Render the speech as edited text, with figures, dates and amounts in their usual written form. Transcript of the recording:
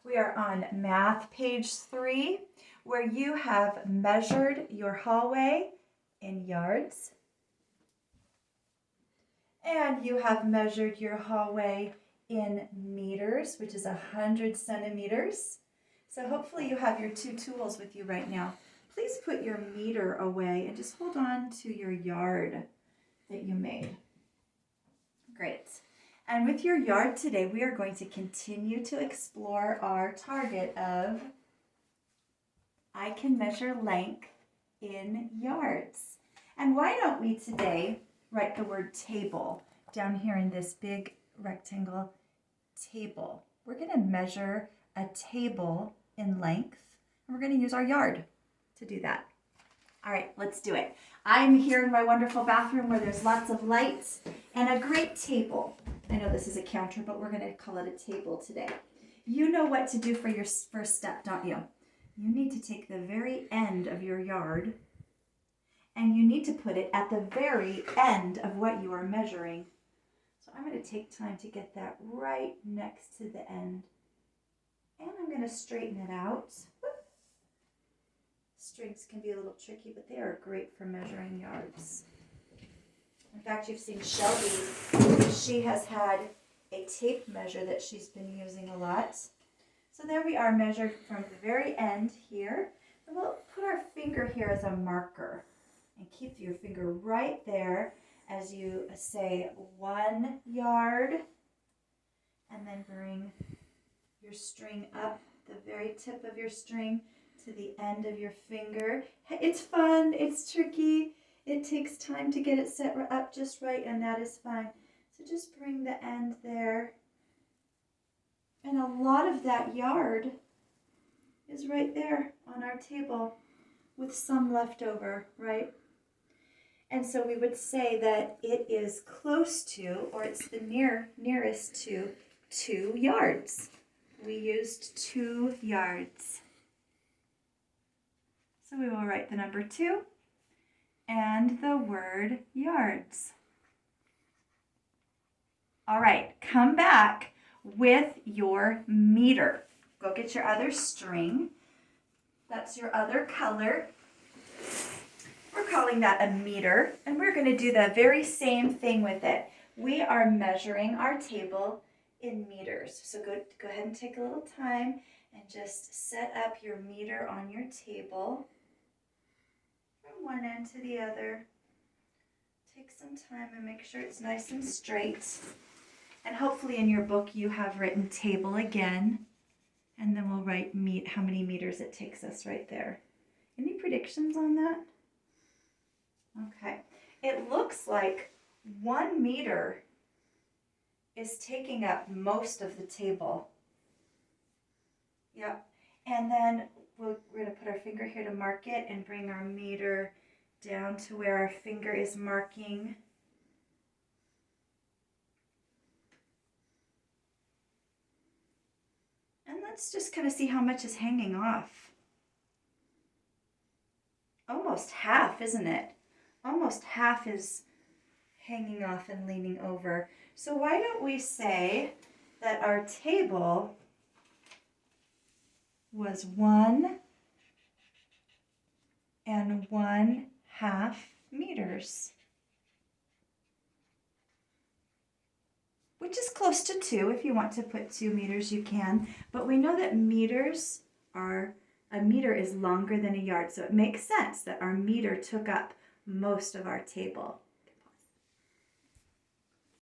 We are on math page 3, where you have measured your hallway in yards. And you have measured your hallway in meters, which is 100 centimeters. So hopefully you have your two tools with you right now. Please put your meter away and just hold on to your yard that you made. Great. And with your yard today, we are going to continue to explore our target of I can measure length in yards. And why don't we today write the word table down here in this big rectangle table. We're going to measure a table in length, and we're going to use our yard to do that. All right, let's do it. I'm here in my wonderful bathroom where there's lots of lights and a great table. I know this is a counter, but we're going to call it a table today. You know what to do for your first step, don't you? You need to take the very end of your yard and you need to put it at the very end of what you are measuring. So I'm going to take time to get that right next to the end. And I'm going to straighten it out. Strings can be a little tricky, but they are great for measuring yards. In fact, you've seen Shelby. She has had a tape measure that she's been using a lot. So there we are, measured from the very end here. And we'll put our finger here as a marker. And keep your finger right there as you say 1 yard. And then bring your string up the very tip of your string to the end of your finger. It's fun, it's tricky. It takes time to get it set up just right, and that is fine. So just bring the end there. And a lot of that yard is right there on our table with some left over, right? And so we would say that it is close to, or it's the nearest to 2 yards. We used 2 yards. So we will write the number 2 and the word yards. All right, come back with your meter. Go get your other string. That's your other color. We're calling that a meter, and we're going to do the very same thing with it. We are measuring our table in meters. So go ahead and take a little time and just set up your meter on your table from one end to the other. Take some time and make sure it's nice and straight. And hopefully in your book you have written table again, and then we'll write how many meters it takes us right there. Any predictions on that? Okay, it looks like 1 meter is taking up most of the table. Yep, and then we're going to put our finger here to mark it and bring our meter down to where our finger is marking. And let's just kind of see how much is hanging off. Almost half, isn't it? Almost half is hanging off and leaning over. So why don't we say that our table was 1 1/2 meters, which is close to 2. If you want to put 2 meters, you can. But we know that a meter is longer than a yard, so it makes sense that our meter took up most of our table.